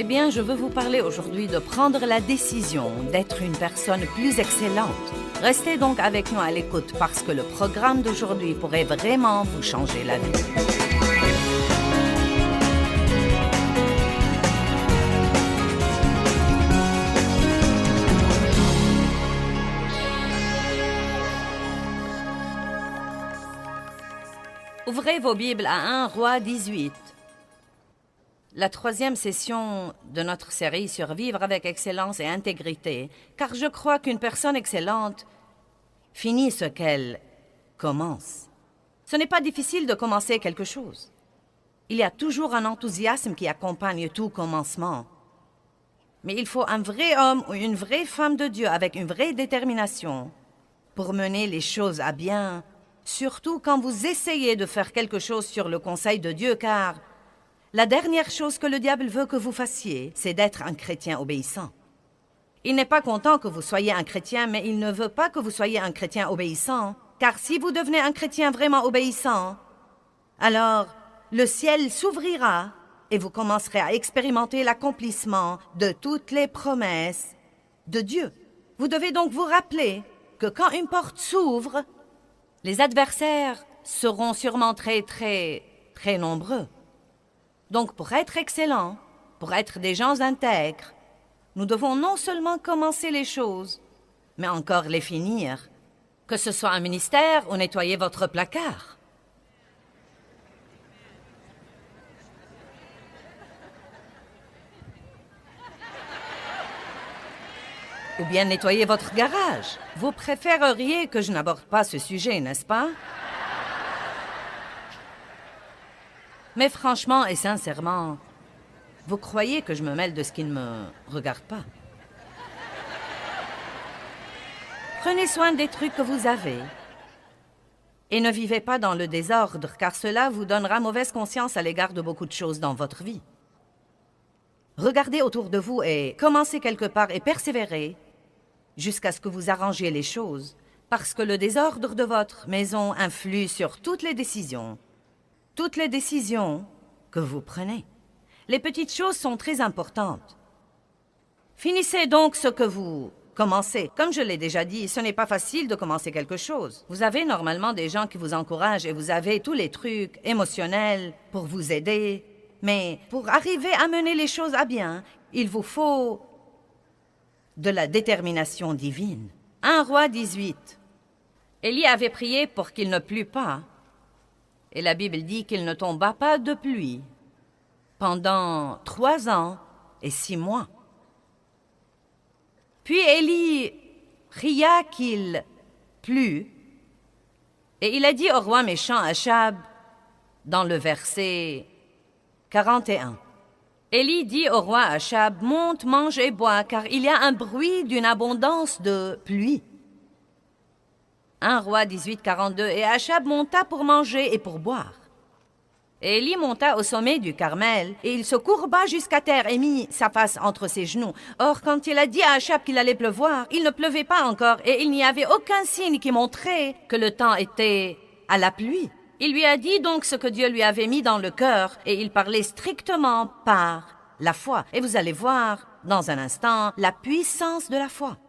Eh bien, je veux vous parler aujourd'hui de prendre la décision d'être une personne plus excellente. Restez donc avec nous à l'écoute parce que le programme d'aujourd'hui pourrait vraiment vous changer la vie. Ouvrez vos Bibles à 1 Roi 18. La troisième session de notre série sur vivre avec excellence et intégrité, car je crois qu'une personne excellente finit ce qu'elle commence. Ce n'est pas difficile de commencer quelque chose. Il y a toujours un enthousiasme qui accompagne tout commencement. Mais il faut un vrai homme ou une vraie femme de Dieu avec une vraie détermination pour mener les choses à bien, surtout quand vous essayez de faire quelque chose sur le conseil de Dieu, car la dernière chose que le diable veut que vous fassiez, c'est d'être un chrétien obéissant. Il n'est pas content que vous soyez un chrétien, mais il ne veut pas que vous soyez un chrétien obéissant, car si vous devenez un chrétien vraiment obéissant, alors le ciel s'ouvrira et vous commencerez à expérimenter l'accomplissement de toutes les promesses de Dieu. Vous devez donc vous rappeler que quand une porte s'ouvre, les adversaires seront sûrement très nombreux. Donc, pour être excellents, pour être des gens intègres, nous devons non seulement commencer les choses, mais encore les finir. Que ce soit un ministère ou nettoyer votre placard. Ou bien nettoyer votre garage. Vous préféreriez que je n'aborde pas ce sujet, n'est-ce pas? Mais franchement et sincèrement, vous croyez que je me mêle de ce qui ne me regarde pas? Prenez soin des trucs que vous avez et ne vivez pas dans le désordre, car cela vous donnera mauvaise conscience à l'égard de beaucoup de choses dans votre vie. Regardez autour de vous et commencez quelque part et persévérez jusqu'à ce que vous arrangiez les choses, parce que le désordre de votre maison influe sur toutes les décisions que vous prenez. Les petites choses sont très importantes. Finissez donc ce que vous commencez. Comme je l'ai déjà dit, ce n'est pas facile de commencer quelque chose. Vous avez normalement des gens qui vous encouragent et vous avez tous les trucs émotionnels pour vous aider. Mais pour arriver à mener les choses à bien, il vous faut de la détermination divine. 1 Roi 18. Élie avait prié pour qu'il ne plût pas. Et la Bible dit qu'il ne tomba pas de pluie pendant 3 ans et 6 mois. Puis Élie pria qu'il plût, et il a dit au roi méchant Achab, dans le verset 41. Élie dit au roi Achab, « Monte, mange et bois, car il y a un bruit d'une abondance de pluie. » 1 Roi 18, 42. Et Achab monta pour manger et pour boire. Et Élie monta au sommet du Carmel, et il se courba jusqu'à terre et mit sa face entre ses genoux. Or, quand il a dit à Achab qu'il allait pleuvoir, il ne pleuvait pas encore, et il n'y avait aucun signe qui montrait que le temps était à la pluie. Il lui a dit donc ce que Dieu lui avait mis dans le cœur, et il parlait strictement par la foi. Et vous allez voir, dans un instant, la puissance de la foi.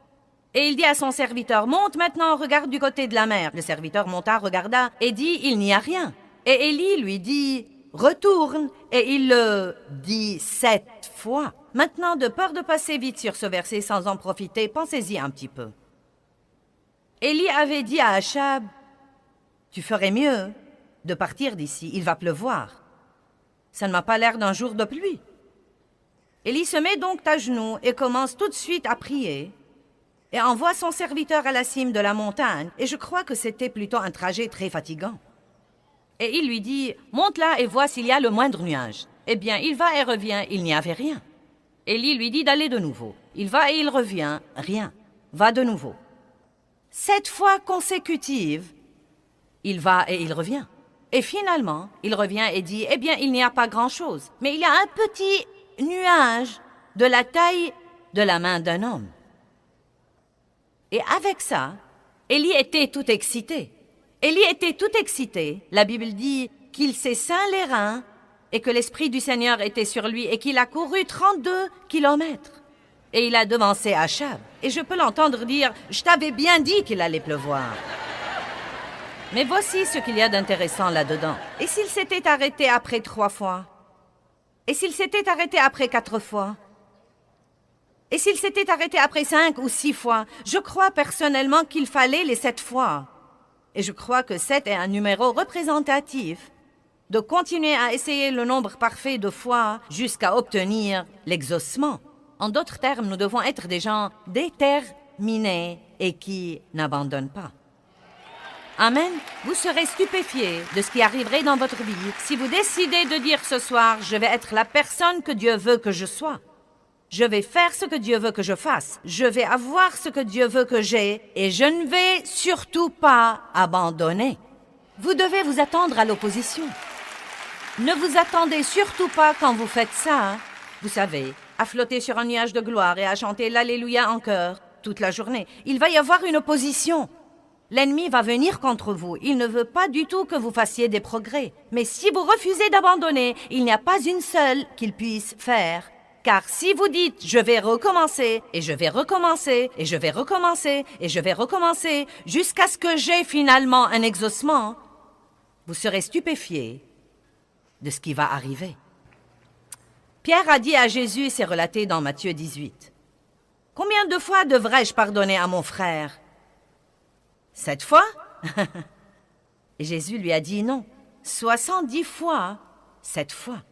Et il dit à son serviteur, « Monte maintenant, regarde du côté de la mer. » Le serviteur monta, regarda, et dit, « Il n'y a rien. » Et Élie lui dit, « Retourne. » Et il le dit 7 fois. Maintenant, de peur de passer vite sur ce verset sans en profiter, pensez-y un petit peu. Élie avait dit à Achab, « Tu ferais mieux de partir d'ici, il va pleuvoir. Ça ne m'a pas l'air d'un jour de pluie. » Élie se met donc à genoux et commence tout de suite à prier. Et envoie son serviteur à la cime de la montagne, et je crois que c'était plutôt un trajet très fatigant. Et il lui dit, « Monte là et vois s'il y a le moindre nuage. » Eh bien, il va et revient, il n'y avait rien. Élie lui dit d'aller de nouveau. Il va et il revient, rien. Va de nouveau. 7 fois consécutives, il va et il revient. Et finalement, il revient et dit, « Eh bien, il n'y a pas grand-chose, mais il y a un petit nuage de la taille de la main d'un homme. » Et avec ça, Élie était tout excité. Élie était tout excité. La Bible dit qu'il s'est ceint les reins et que l'Esprit du Seigneur était sur lui et qu'il a couru 32 kilomètres. Et il a devancé Achab. Et je peux l'entendre dire « Je t'avais bien dit qu'il allait pleuvoir ». Mais voici ce qu'il y a d'intéressant là-dedans. Et s'il s'était arrêté après 3 fois? Et s'il s'était arrêté après 4 fois? Et s'il s'était arrêté après 5 ou 6 fois? Je crois personnellement qu'il fallait les 7 fois. Et je crois que 7 est un numéro représentatif de continuer à essayer le nombre parfait de fois jusqu'à obtenir l'exaucement. En d'autres termes, nous devons être des gens déterminés et qui n'abandonnent pas. Amen. Vous serez stupéfiés de ce qui arriverait dans votre vie si vous décidez de dire ce soir « Je vais être la personne que Dieu veut que je sois. Je vais faire ce que Dieu veut que je fasse. Je vais avoir ce que Dieu veut que j'ai et je ne vais surtout pas abandonner. » Vous devez vous attendre à l'opposition. Ne vous attendez surtout pas quand vous faites ça, vous savez, à flotter sur un nuage de gloire et à chanter l'Alléluia en chœur toute la journée. Il va y avoir une opposition. L'ennemi va venir contre vous. Il ne veut pas du tout que vous fassiez des progrès. Mais si vous refusez d'abandonner, il n'y a pas une seule qu'il puisse faire. Car si vous dites « je vais recommencer, et je vais recommencer, et je vais recommencer, et je vais recommencer, jusqu'à ce que j'ai finalement un exaucement », vous serez stupéfiés de ce qui va arriver. Pierre a dit à Jésus, c'est relaté dans Matthieu 18, « Combien de fois devrais-je pardonner à mon frère ? 7 fois ?» Et Jésus lui a dit non, 70 fois, 7 fois.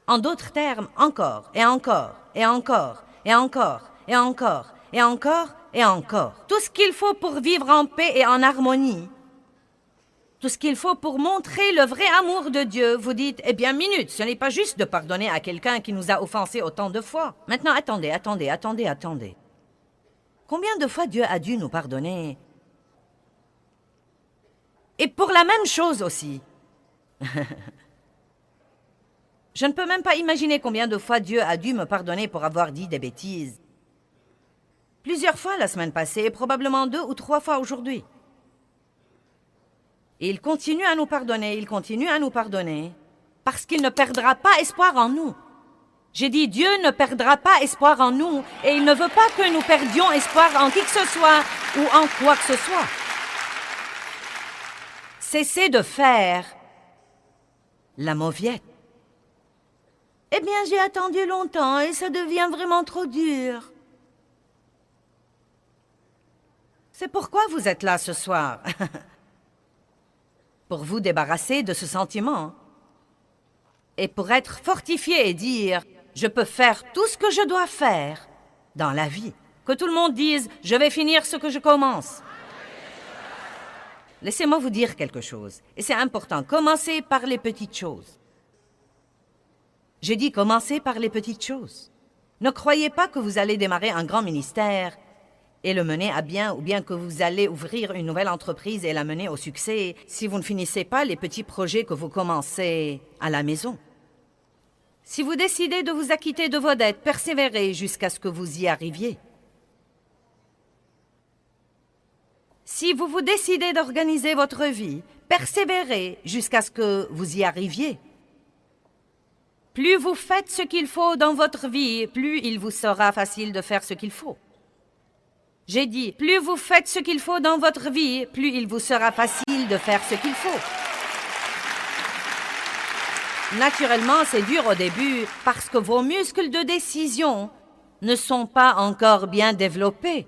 En d'autres termes, encore, et encore, et encore, et encore, et encore, et encore, et encore. Tout ce qu'il faut pour vivre en paix et en harmonie. Tout ce qu'il faut pour montrer le vrai amour de Dieu. Vous dites, eh bien, minute, ce n'est pas juste de pardonner à quelqu'un qui nous a offensés autant de fois. Maintenant, attendez. Combien de fois Dieu a dû nous pardonner? Et pour la même chose aussi. Je ne peux même pas imaginer combien de fois Dieu a dû me pardonner pour avoir dit des bêtises. Plusieurs fois la semaine passée et probablement 2 ou 3 fois aujourd'hui. Et il continue à nous pardonner, parce qu'il ne perdra pas espoir en nous. J'ai dit, Dieu ne perdra pas espoir en nous, et il ne veut pas que nous perdions espoir en qui que ce soit ou en quoi que ce soit. Cessez de faire la mauviette. Eh bien, j'ai attendu longtemps et ça devient vraiment trop dur. C'est pourquoi vous êtes là ce soir. Pour vous débarrasser de ce sentiment. Et pour être fortifié et dire, je peux faire tout ce que je dois faire dans la vie. Que tout le monde dise, je vais finir ce que je commence. Laissez-moi vous dire quelque chose. Et c'est important, commencez par les petites choses. J'ai dit commencez par les petites choses. Ne croyez pas que vous allez démarrer un grand ministère et le mener à bien, ou bien que vous allez ouvrir une nouvelle entreprise et la mener au succès si vous ne finissez pas les petits projets que vous commencez à la maison. Si vous décidez de vous acquitter de vos dettes, persévérez jusqu'à ce que vous y arriviez. Si vous décidez d'organiser votre vie, persévérez jusqu'à ce que vous y arriviez. Plus vous faites ce qu'il faut dans votre vie, plus il vous sera facile de faire ce qu'il faut. J'ai dit, plus vous faites ce qu'il faut dans votre vie, plus il vous sera facile de faire ce qu'il faut. Naturellement, c'est dur au début parce que vos muscles de décision ne sont pas encore bien développés.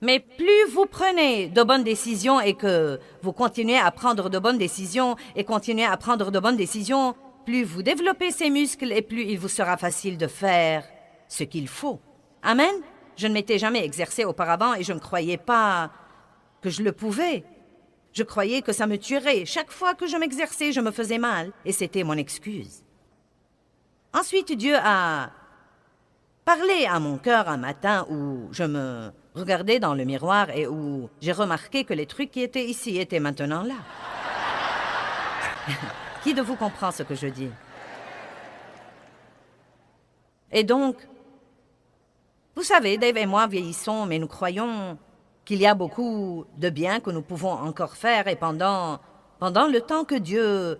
Mais plus vous prenez de bonnes décisions et que vous continuez à prendre de bonnes décisions et continuez à prendre de bonnes décisions, plus vous développez ces muscles et plus il vous sera facile de faire ce qu'il faut. Amen? Je ne m'étais jamais exercée auparavant et je ne croyais pas que je le pouvais. Je croyais que ça me tuerait. Chaque fois que je m'exerçais, je me faisais mal et c'était mon excuse. Ensuite, Dieu a parlé à mon cœur un matin où je me regardais dans le miroir et où j'ai remarqué que les trucs qui étaient ici étaient maintenant là. Qui de vous comprend ce que je dis? Et donc, vous savez, Dave et moi vieillissons, mais nous croyons qu'il y a beaucoup de bien que nous pouvons encore faire et pendant le temps que Dieu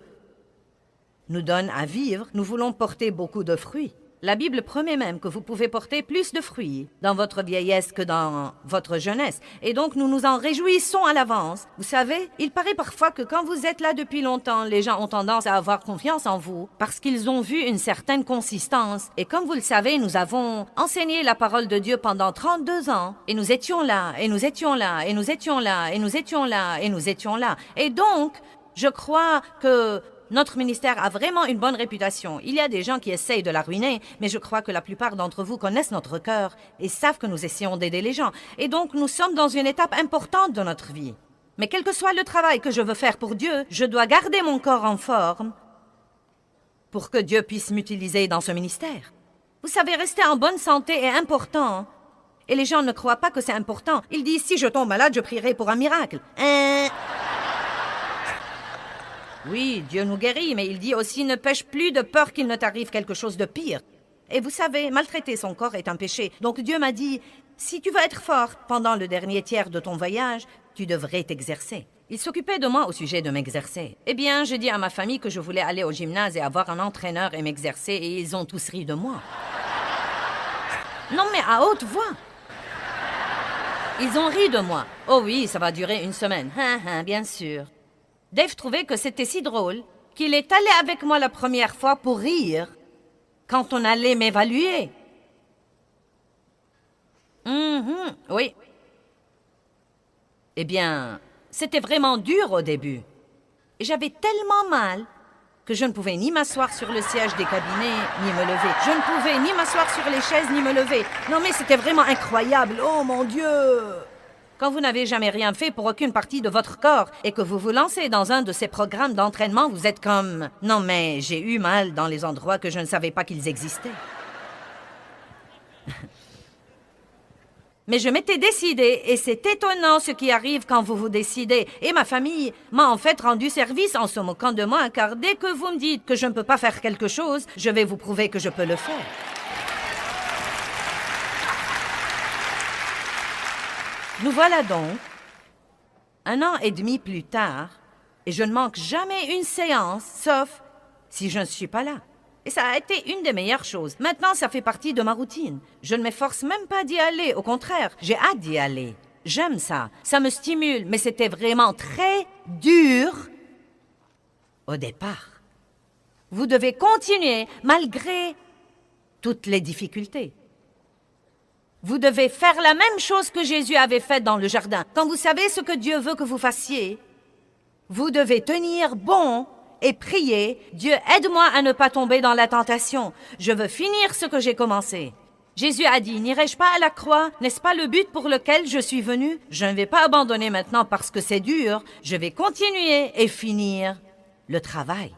nous donne à vivre, nous voulons porter beaucoup de fruits. La Bible promet même que vous pouvez porter plus de fruits dans votre vieillesse que dans votre jeunesse. Et donc, nous nous en réjouissons à l'avance. Vous savez, il paraît parfois que quand vous êtes là depuis longtemps, les gens ont tendance à avoir confiance en vous parce qu'ils ont vu une certaine consistance. Et comme vous le savez, nous avons enseigné la parole de Dieu pendant 32 ans. Et nous étions là, et nous étions là, et nous étions là, et nous étions là, et nous étions là. Et donc, je crois que notre ministère a vraiment une bonne réputation. Il y a des gens qui essayent de la ruiner, mais je crois que la plupart d'entre vous connaissent notre cœur et savent que nous essayons d'aider les gens. Et donc, nous sommes dans une étape importante de notre vie. Mais quel que soit le travail que je veux faire pour Dieu, je dois garder mon corps en forme pour que Dieu puisse m'utiliser dans ce ministère. Vous savez, rester en bonne santé est important. Et les gens ne croient pas que c'est important. Ils disent, si je tombe malade, je prierai pour un miracle. Oui, Dieu nous guérit, mais il dit aussi ne pêche plus de peur qu'il ne t'arrive quelque chose de pire. Et vous savez, maltraiter son corps est un péché. Donc Dieu m'a dit, si tu veux être fort pendant le dernier tiers de ton voyage, tu devrais t'exercer. Il s'occupait de moi au sujet de m'exercer. Eh bien, j'ai dit à ma famille que je voulais aller au gymnase et avoir un entraîneur et m'exercer, et ils ont tous ri de moi. Non, mais à haute voix. Ils ont ri de moi. Oh oui, ça va durer une semaine. Bien sûr. Dave trouvait que c'était si drôle qu'il est allé avec moi la première fois pour rire quand on allait m'évaluer. Oui. Eh bien, c'était vraiment dur au début. Et j'avais tellement mal que je ne pouvais ni m'asseoir sur le siège des cabinets, ni me lever. Je ne pouvais ni m'asseoir sur les chaises, ni me lever. Non, mais c'était vraiment incroyable. Oh, mon Dieu! Quand vous n'avez jamais rien fait pour aucune partie de votre corps et que vous vous lancez dans un de ces programmes d'entraînement, vous êtes comme « Non, mais j'ai eu mal dans les endroits que je ne savais pas qu'ils existaient. » Mais je m'étais décidée, et c'est étonnant ce qui arrive quand vous vous décidez. Et ma famille m'a en fait rendu service en se moquant de moi, car dès que vous me dites que je ne peux pas faire quelque chose, je vais vous prouver que je peux le faire. Nous voilà donc, 1 an et demi plus tard, et je ne manque jamais une séance, sauf si je ne suis pas là. Et ça a été une des meilleures choses. Maintenant, ça fait partie de ma routine. Je ne m'efforce même pas d'y aller. Au contraire, j'ai hâte d'y aller. J'aime ça. Ça me stimule, mais c'était vraiment très dur au départ. Vous devez continuer malgré toutes les difficultés. Vous devez faire la même chose que Jésus avait faite dans le jardin. Quand vous savez ce que Dieu veut que vous fassiez, vous devez tenir bon et prier. Dieu, aide-moi à ne pas tomber dans la tentation. Je veux finir ce que j'ai commencé. Jésus a dit, n'irai-je pas à la croix? N'est-ce pas le but pour lequel je suis venu? Je ne vais pas abandonner maintenant parce que c'est dur. Je vais continuer et finir le travail.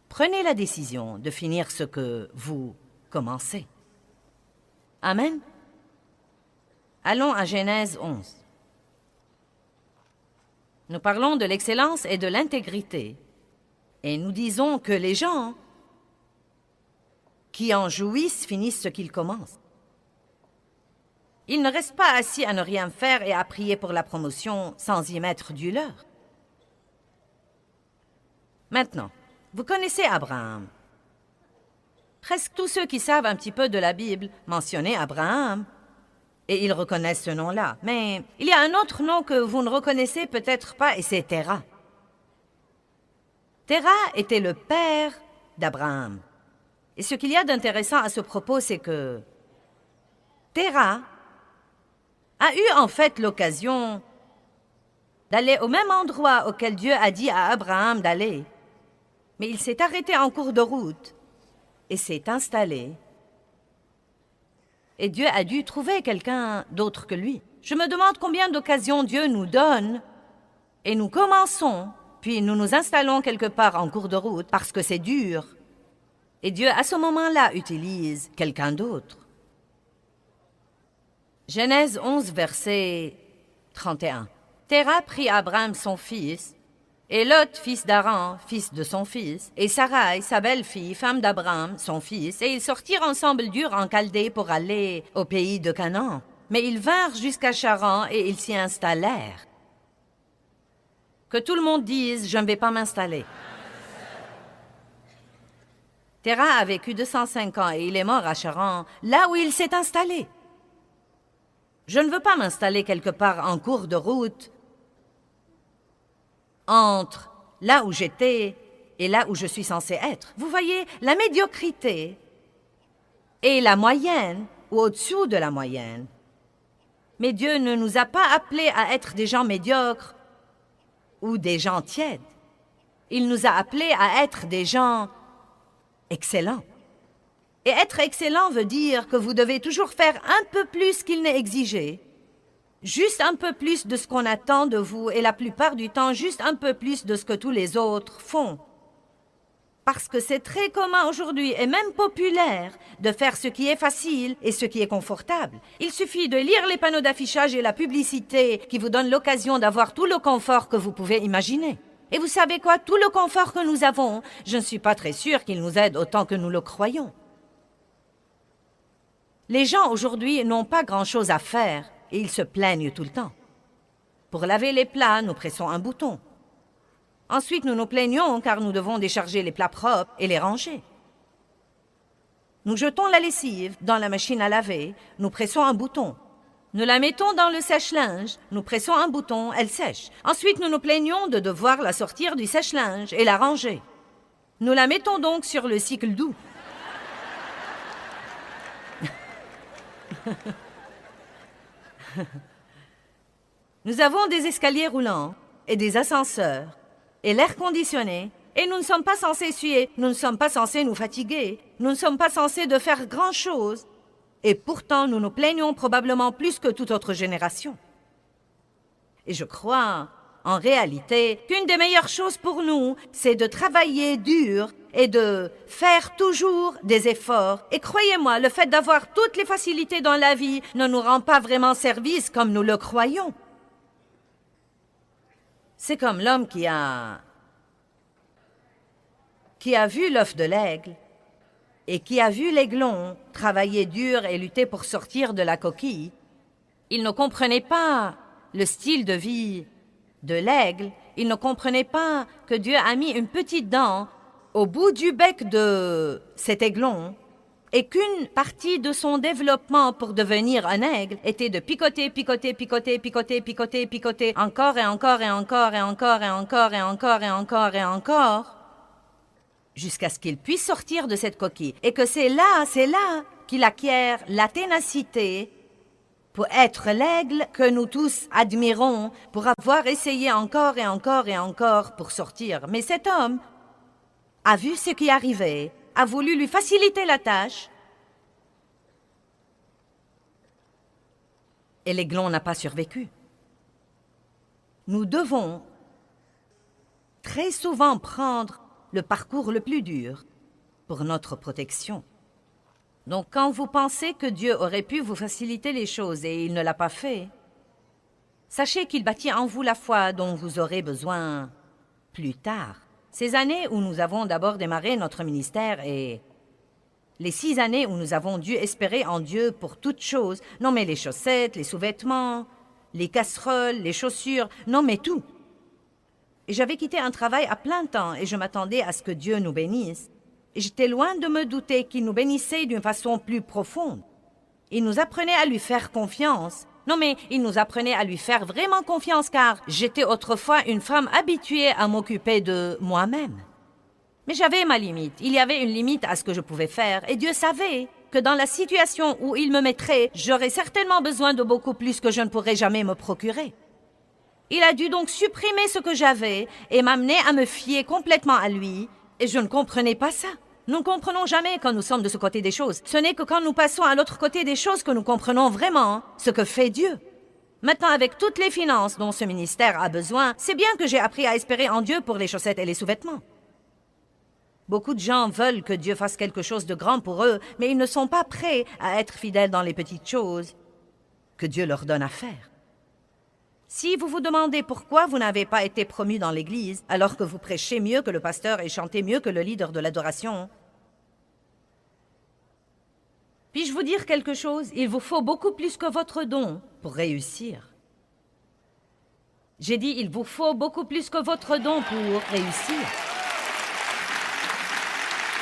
Prenez la décision de finir ce que vous commencez. Amen. Allons à Genèse 11. Nous parlons de l'excellence et de l'intégrité. Et nous disons que les gens qui en jouissent finissent ce qu'ils commencent. Ils ne restent pas assis à ne rien faire et à prier pour la promotion sans y mettre du leur. Maintenant, vous connaissez Abraham. Presque tous ceux qui savent un petit peu de la Bible mentionnaient Abraham. Et ils reconnaissent ce nom-là. Mais il y a un autre nom que vous ne reconnaissez peut-être pas, et c'est Terah. Terah était le père d'Abraham. Et ce qu'il y a d'intéressant à ce propos, c'est que Terah a eu en fait l'occasion d'aller au même endroit auquel Dieu a dit à Abraham d'aller. Mais il s'est arrêté en cours de route et s'est installé. Et Dieu a dû trouver quelqu'un d'autre que lui. Je me demande combien d'occasions Dieu nous donne et nous commençons, puis nous nous installons quelque part en cours de route parce que c'est dur. Et Dieu, à ce moment-là, utilise quelqu'un d'autre. Genèse 11, verset 31. Terah prit Abraham son fils, et Lot, fils d'Aran, fils de son fils, et Sarai, sa belle-fille, femme d'Abraham, son fils, et ils sortirent ensemble d'Ur en Chaldée pour aller au pays de Canaan. Mais ils vinrent jusqu'à Charan et ils s'y installèrent. Que tout le monde dise « Je ne vais pas m'installer ». Terah a vécu 205 ans et il est mort à Charan, là où il s'est installé. Je ne veux pas m'installer quelque part en cours de route, entre là où j'étais et là où je suis censé être. Vous voyez, la médiocrité et la moyenne, ou au-dessous de la moyenne. Mais Dieu ne nous a pas appelés à être des gens médiocres ou des gens tièdes. Il nous a appelés à être des gens excellents. Et être excellent veut dire que vous devez toujours faire un peu plus qu'il n'est exigé, juste un peu plus de ce qu'on attend de vous et la plupart du temps, juste un peu plus de ce que tous les autres font. Parce que c'est très commun aujourd'hui et même populaire de faire ce qui est facile et ce qui est confortable. Il suffit de lire les panneaux d'affichage et la publicité qui vous donnent l'occasion d'avoir tout le confort que vous pouvez imaginer. Et vous savez quoi? Tout le confort que nous avons, je ne suis pas très sûre qu'il nous aide autant que nous le croyons. Les gens aujourd'hui n'ont pas grand-chose à faire et ils se plaignent tout le temps. Pour laver les plats, nous pressons un bouton. Ensuite, nous nous plaignons car nous devons décharger les plats propres et les ranger. Nous jetons la lessive dans la machine à laver, nous pressons un bouton. Nous la mettons dans le sèche-linge, nous pressons un bouton, elle sèche. Ensuite, nous nous plaignons de devoir la sortir du sèche-linge et la ranger. Nous la mettons donc sur le cycle doux. Nous avons des escaliers roulants et des ascenseurs et l'air conditionné, et nous ne sommes pas censés suer, nous ne sommes pas censés nous fatiguer, nous ne sommes pas censés de faire grand-chose. Et pourtant, nous nous plaignons probablement plus que toute autre génération. Et je crois, en réalité, qu'une des meilleures choses pour nous, c'est de travailler dur et de faire toujours des efforts. Et croyez-moi, le fait d'avoir toutes les facilités dans la vie ne nous rend pas vraiment service comme nous le croyons. C'est comme l'homme qui a vu l'œuf de l'aigle et qui a vu l'aiglon travailler dur et lutter pour sortir de la coquille. Il ne comprenait pas le style de vie de l'aigle. Il ne comprenait pas que Dieu a mis une petite dent au bout du bec de cet aiglon et qu'une partie de son développement pour devenir un aigle était de picoter, picoter, picoter, picoter, picoter, picoter, encore et encore et encore et encore et encore et encore et encore et encore, jusqu'à ce qu'il puisse sortir de cette coquille. Et que c'est là qu'il acquiert la ténacité pour être l'aigle que nous tous admirons, pour avoir essayé encore et encore et encore pour sortir. Mais cet homme a vu ce qui arrivait, a voulu lui faciliter la tâche, et l'aiglon n'a pas survécu. Nous devons très souvent prendre le parcours le plus dur pour notre protection. Donc quand vous pensez que Dieu aurait pu vous faciliter les choses et il ne l'a pas fait, sachez qu'il bâtit en vous la foi dont vous aurez besoin plus tard. Ces années où nous avons d'abord démarré notre ministère et les 6 années où nous avons dû espérer en Dieu pour toutes choses, non mais les chaussettes, les sous-vêtements, les casseroles, les chaussures, non mais tout. Et j'avais quitté un travail à plein temps et je m'attendais à ce que Dieu nous bénisse. Et j'étais loin de me douter qu'il nous bénissait d'une façon plus profonde. Il nous apprenait à lui faire confiance. Non mais il nous apprenait à lui faire vraiment confiance car j'étais autrefois une femme habituée à m'occuper de moi-même. Mais j'avais ma limite. Il y avait une limite à ce que je pouvais faire et Dieu savait que dans la situation où il me mettrait, j'aurais certainement besoin de beaucoup plus que je ne pourrais jamais me procurer. Il a dû donc supprimer ce que j'avais et m'amener à me fier complètement à lui et je ne comprenais pas ça. Nous ne comprenons jamais quand nous sommes de ce côté des choses. Ce n'est que quand nous passons à l'autre côté des choses que nous comprenons vraiment ce que fait Dieu. Maintenant, avec toutes les finances dont ce ministère a besoin, c'est bien que j'ai appris à espérer en Dieu pour les chaussettes et les sous-vêtements. Beaucoup de gens veulent que Dieu fasse quelque chose de grand pour eux, mais ils ne sont pas prêts à être fidèles dans les petites choses que Dieu leur donne à faire. Si vous vous demandez pourquoi vous n'avez pas été promu dans l'Église, alors que vous prêchez mieux que le pasteur et chantez mieux que le leader de l'adoration, puis-je vous dire quelque chose? Il vous faut beaucoup plus que votre don pour réussir. J'ai dit, il vous faut beaucoup plus que votre don pour réussir.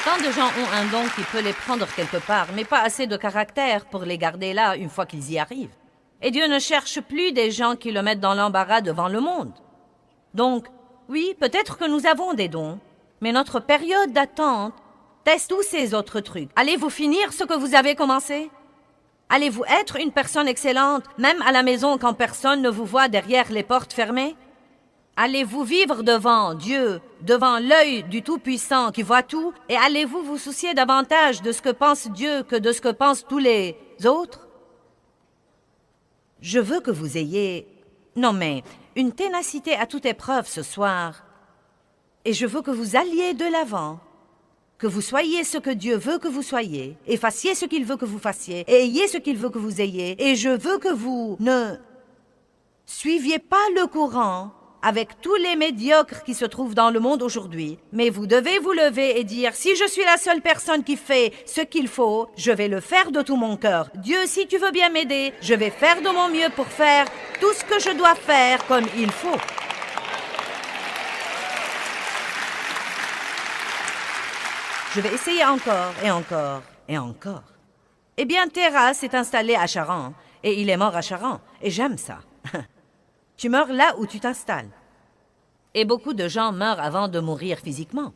Tant de gens ont un don qui peut les prendre quelque part, mais pas assez de caractère pour les garder là une fois qu'ils y arrivent. Et Dieu ne cherche plus des gens qui le mettent dans l'embarras devant le monde. Donc, oui, peut-être que nous avons des dons, mais notre période d'attente teste tous ces autres trucs. Allez-vous finir ce que vous avez commencé? Allez-vous être une personne excellente, même à la maison quand personne ne vous voit derrière les portes fermées? Allez-vous vivre devant Dieu, devant l'œil du Tout-Puissant qui voit tout, et allez-vous vous soucier davantage de ce que pense Dieu que de ce que pensent tous les autres? Je veux que vous ayez, une ténacité à toute épreuve ce soir, et je veux que vous alliez de l'avant. Que vous soyez ce que Dieu veut que vous soyez, et fassiez ce qu'il veut que vous fassiez, et ayez ce qu'il veut que vous ayez. Et je veux que vous ne suiviez pas le courant avec tous les médiocres qui se trouvent dans le monde aujourd'hui. Mais vous devez vous lever et dire, si je suis la seule personne qui fait ce qu'il faut, je vais le faire de tout mon cœur. Dieu, si tu veux bien m'aider, je vais faire de mon mieux pour faire tout ce que je dois faire comme il faut. Je vais essayer encore et encore et encore. Eh bien, Terra s'est installé à Charan et il est mort à Charan. Et j'aime ça. Tu meurs là où tu t'installes. Et beaucoup de gens meurent avant de mourir physiquement.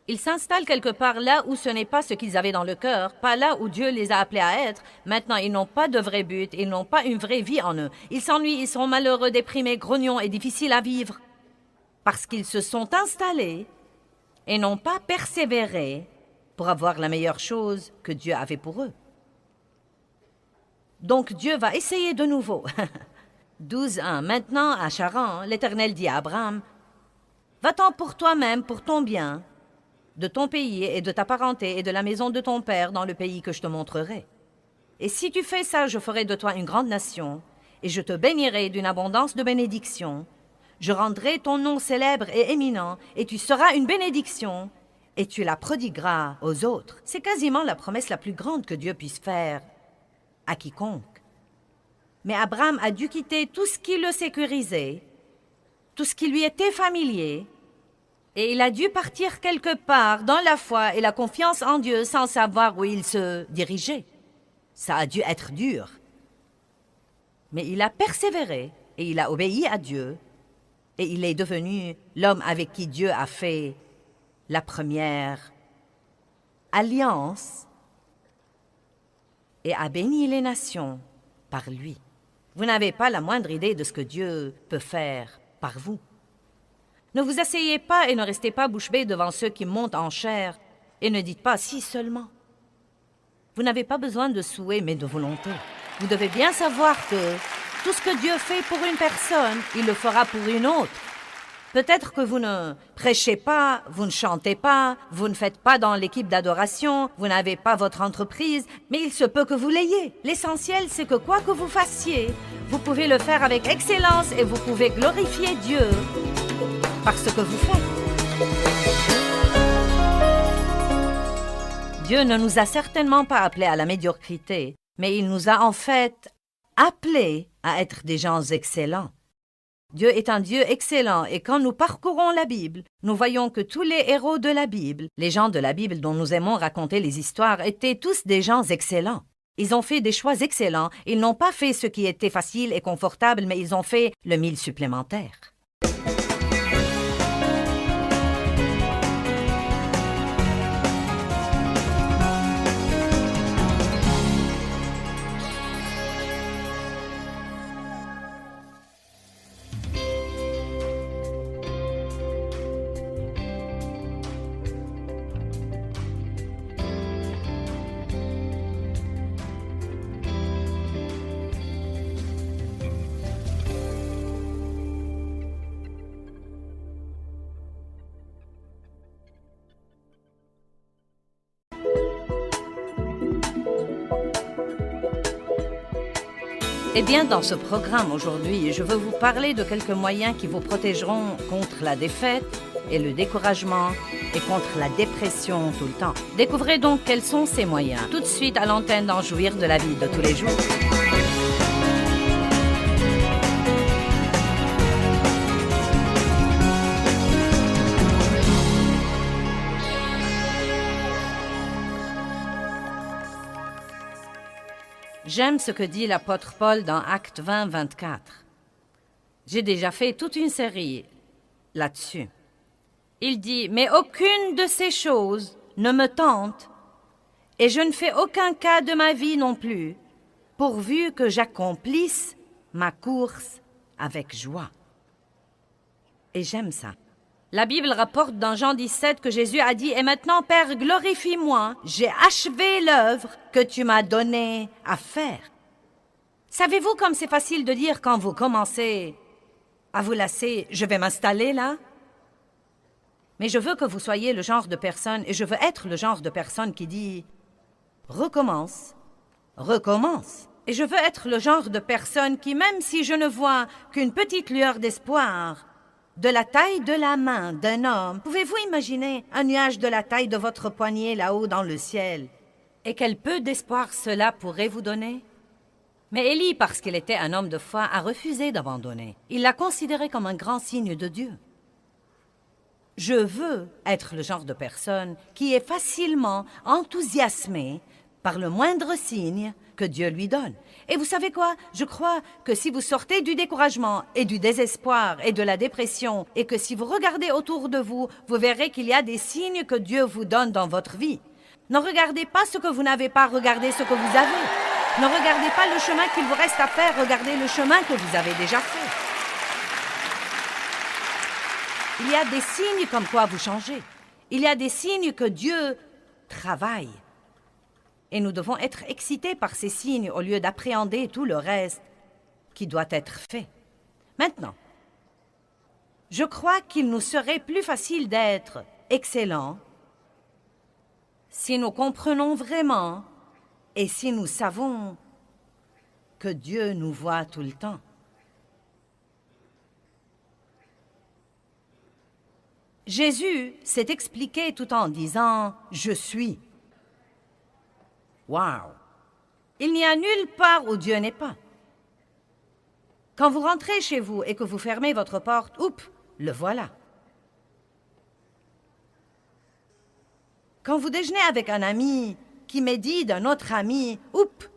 Ils s'installent quelque part là où ce n'est pas ce qu'ils avaient dans le cœur, pas là où Dieu les a appelés à être. Maintenant, ils n'ont pas de vrai but, ils n'ont pas une vraie vie en eux. Ils s'ennuient, ils sont malheureux, déprimés, grognons et difficiles à vivre. Parce qu'ils se sont installés et n'ont pas persévéré pour avoir la meilleure chose que Dieu avait pour eux. Donc Dieu va essayer de nouveau. 12 ans. Maintenant, à Charan, l'Éternel dit à Abraham, « Va-t'en pour toi-même, pour ton bien, de ton pays et de ta parenté et de la maison de ton père dans le pays que je te montrerai. Et si tu fais ça, je ferai de toi une grande nation, et je te bénirai d'une abondance de bénédictions. Je rendrai ton nom célèbre et éminent, et tu seras une bénédiction, et tu la prodigueras aux autres. » C'est quasiment la promesse la plus grande que Dieu puisse faire à quiconque. Mais Abraham a dû quitter tout ce qui le sécurisait, tout ce qui lui était familier, et il a dû partir quelque part dans la foi et la confiance en Dieu sans savoir où il se dirigeait. Ça a dû être dur. Mais il a persévéré et il a obéi à Dieu, et il est devenu l'homme avec qui Dieu a fait la première alliance et a béni les nations par lui. Vous n'avez pas la moindre idée de ce que Dieu peut faire par vous. Ne vous asseyez pas et ne restez pas bouche bée devant ceux qui montent en chair et ne dites pas « si seulement ». Vous n'avez pas besoin de souhait mais de volonté. Vous devez bien savoir que tout ce que Dieu fait pour une personne, il le fera pour une autre. Peut-être que vous ne prêchez pas, vous ne chantez pas, vous ne faites pas dans l'équipe d'adoration, vous n'avez pas votre entreprise, mais il se peut que vous l'ayez. L'essentiel, c'est que quoi que vous fassiez, vous pouvez le faire avec excellence et vous pouvez glorifier Dieu par ce que vous faites. Dieu ne nous a certainement pas appelés à la médiocrité, mais il nous a en fait appelés à être des gens excellents. Dieu est un Dieu excellent et quand nous parcourons la Bible, nous voyons que tous les héros de la Bible, les gens de la Bible dont nous aimons raconter les histoires, étaient tous des gens excellents. Ils ont fait des choix excellents, ils n'ont pas fait ce qui était facile et confortable, mais ils ont fait le mille supplémentaire. Eh bien, dans ce programme aujourd'hui, je veux vous parler de quelques moyens qui vous protégeront contre la défaite et le découragement et contre la dépression tout le temps. Découvrez donc quels sont ces moyens, tout de suite à l'antenne d'en jouir de la vie de tous les jours. J'aime ce que dit l'apôtre Paul dans Actes 20, 24. J'ai déjà fait toute une série là-dessus. Il dit « Mais aucune de ces choses ne me tente, et je ne fais aucun cas de ma vie non plus, pourvu que j'accomplisse ma course avec joie. » Et j'aime ça. La Bible rapporte dans Jean 17 que Jésus a dit « Et maintenant, Père, glorifie-moi, j'ai achevé l'œuvre que tu m'as donnée à faire. » Savez-vous comme c'est facile de dire quand vous commencez à vous lasser « Je vais m'installer là ?» Mais je veux que vous soyez le genre de personne, et je veux être le genre de personne qui dit « Recommence, recommence. » Et je veux être le genre de personne qui, même si je ne vois qu'une petite lueur d'espoir, de la taille de la main d'un homme, pouvez-vous imaginer un nuage de la taille de votre poignet là-haut dans le ciel? Et quel peu d'espoir cela pourrait vous donner? Mais Élie, parce qu'il était un homme de foi, a refusé d'abandonner. Il l'a considéré comme un grand signe de Dieu. Je veux être le genre de personne qui est facilement enthousiasmée par le moindre signe que Dieu lui donne. Et vous savez quoi? Je crois que si vous sortez du découragement et du désespoir et de la dépression, et que si vous regardez autour de vous, vous verrez qu'il y a des signes que Dieu vous donne dans votre vie. Ne regardez pas ce que vous n'avez pas, regardez ce que vous avez. Ne regardez pas le chemin qu'il vous reste à faire, regardez le chemin que vous avez déjà fait. Il y a des signes comme quoi vous changez. Il y a des signes que Dieu travaille. Et nous devons être excités par ces signes au lieu d'appréhender tout le reste qui doit être fait. Maintenant, je crois qu'il nous serait plus facile d'être excellents si nous comprenons vraiment et si nous savons que Dieu nous voit tout le temps. Jésus s'est expliqué tout en disant « Je suis ». Wow! Il n'y a nulle part où Dieu n'est pas. Quand vous rentrez chez vous et que vous fermez votre porte, oups, le voilà. Quand vous déjeunez avec un ami qui médit d'un autre ami, oups,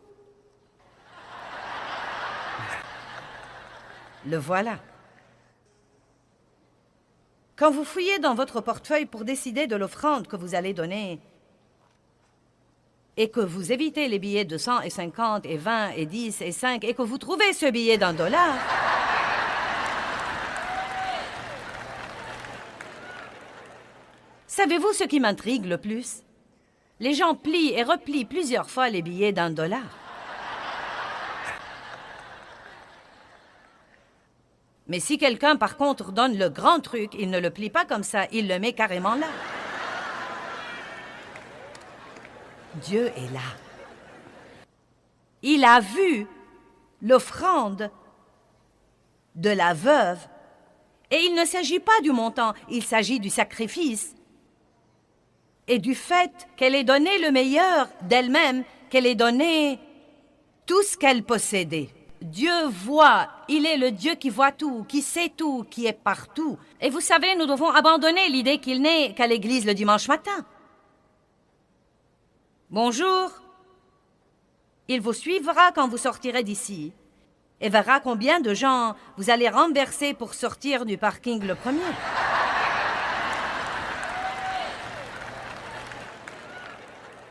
le voilà. Quand vous fouillez dans votre portefeuille pour décider de l'offrande que vous allez donner et que vous évitez les billets de 100 et 50 et 20 et 10 et 5 et que vous trouvez ce billet d'$1, savez-vous ce qui m'intrigue le plus? Les gens plient et replient plusieurs fois les billets d'$1. Mais si quelqu'un, par contre, donne le grand truc, il ne le plie pas comme ça, il le met carrément là. Dieu est là. Il a vu l'offrande de la veuve, et il ne s'agit pas du montant, il s'agit du sacrifice et du fait qu'elle ait donné le meilleur d'elle-même, qu'elle ait donné tout ce qu'elle possédait. Dieu voit, il est le Dieu qui voit tout, qui sait tout, qui est partout. Et vous savez, nous devons abandonner l'idée qu'il n'est qu'à l'église le dimanche matin. Bonjour. Il vous suivra quand vous sortirez d'ici et verra combien de gens vous allez renverser pour sortir du parking le premier.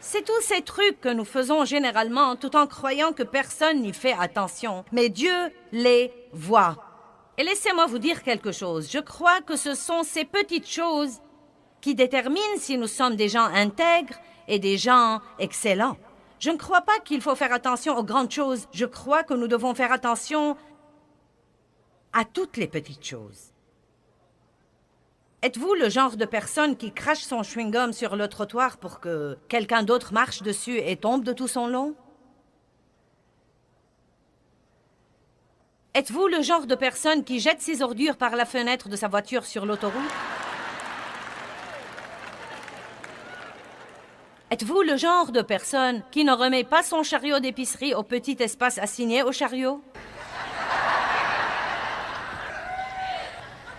C'est tous ces trucs que nous faisons généralement tout en croyant que personne n'y fait attention. Mais Dieu les voit. Et laissez-moi vous dire quelque chose. Je crois que ce sont ces petites choses qui déterminent si nous sommes des gens intègres et des gens excellents. Je ne crois pas qu'il faut faire attention aux grandes choses. Je crois que nous devons faire attention à toutes les petites choses. Êtes-vous le genre de personne qui crache son chewing-gum sur le trottoir pour que quelqu'un d'autre marche dessus et tombe de tout son long? Êtes-vous le genre de personne qui jette ses ordures par la fenêtre de sa voiture sur l'autoroute? Êtes-vous le genre de personne qui ne remet pas son chariot d'épicerie au petit espace assigné au chariot?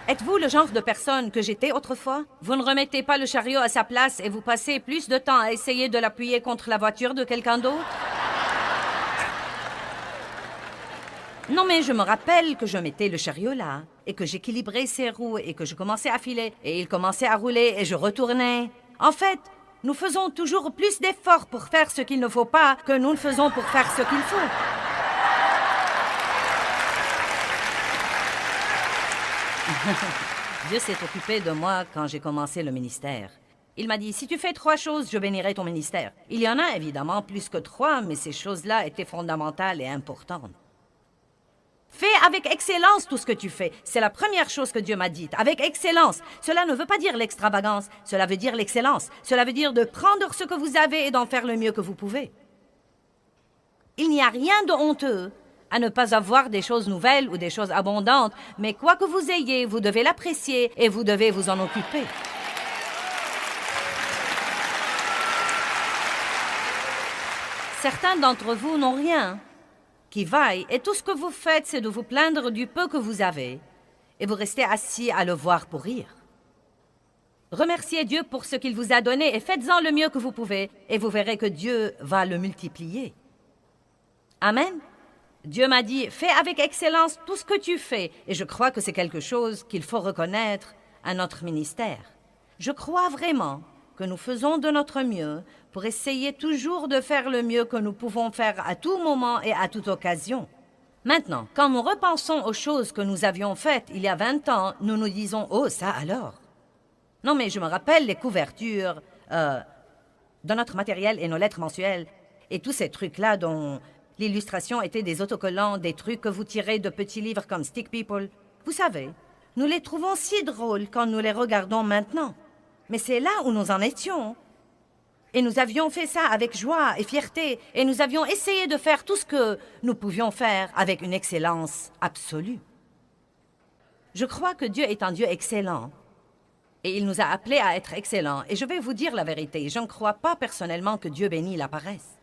Êtes-vous le genre de personne que j'étais autrefois? Vous ne remettez pas le chariot à sa place et vous passez plus de temps à essayer de l'appuyer contre la voiture de quelqu'un d'autre? Non, mais je me rappelle que je mettais le chariot là, et que j'équilibrais ses roues, et que je commençais à filer, et il commençait à rouler, et je retournais. En fait, nous faisons toujours plus d'efforts pour faire ce qu'il ne faut pas que nous le faisons pour faire ce qu'il faut. Dieu s'est occupé de moi quand j'ai commencé le ministère. Il m'a dit, si tu fais 3 choses, je bénirai ton ministère. Il y en a évidemment plus que 3, mais ces choses-là étaient fondamentales et importantes. Fais avec excellence tout ce que tu fais. C'est la première chose que Dieu m'a dite. Avec excellence. Cela ne veut pas dire l'extravagance. Cela veut dire l'excellence. Cela veut dire de prendre ce que vous avez et d'en faire le mieux que vous pouvez. Il n'y a rien de honteux à ne pas avoir des choses nouvelles ou des choses abondantes, mais quoi que vous ayez, vous devez l'apprécier et vous devez vous en occuper. Certains d'entre vous n'ont rien qui vaille, et tout ce que vous faites, c'est de vous plaindre du peu que vous avez, et vous restez assis à le voir pour rire. Remerciez Dieu pour ce qu'il vous a donné, et faites-en le mieux que vous pouvez, et vous verrez que Dieu va le multiplier. Amen. Dieu m'a dit, fais avec excellence tout ce que tu fais, et je crois que c'est quelque chose qu'il faut reconnaître à notre ministère. Je crois vraiment que nous faisons de notre mieux pour essayer toujours de faire le mieux que nous pouvons faire à tout moment et à toute occasion. Maintenant, quand nous repensons aux choses que nous avions faites il y a 20 ans, nous nous disons « Oh, ça alors !» Non, mais je me rappelle les couvertures de notre matériel et nos lettres mensuelles et tous ces trucs-là dont l'illustration était des autocollants, des trucs que vous tirez de petits livres comme Stick People. Vous savez, nous les trouvons si drôles quand nous les regardons maintenant. Mais c'est là où nous en étions. Et nous avions fait ça avec joie et fierté, et nous avions essayé de faire tout ce que nous pouvions faire avec une excellence absolue. Je crois que Dieu est un Dieu excellent, et il nous a appelés à être excellents. Et je vais vous dire la vérité, je ne crois pas personnellement que Dieu bénit la paresse.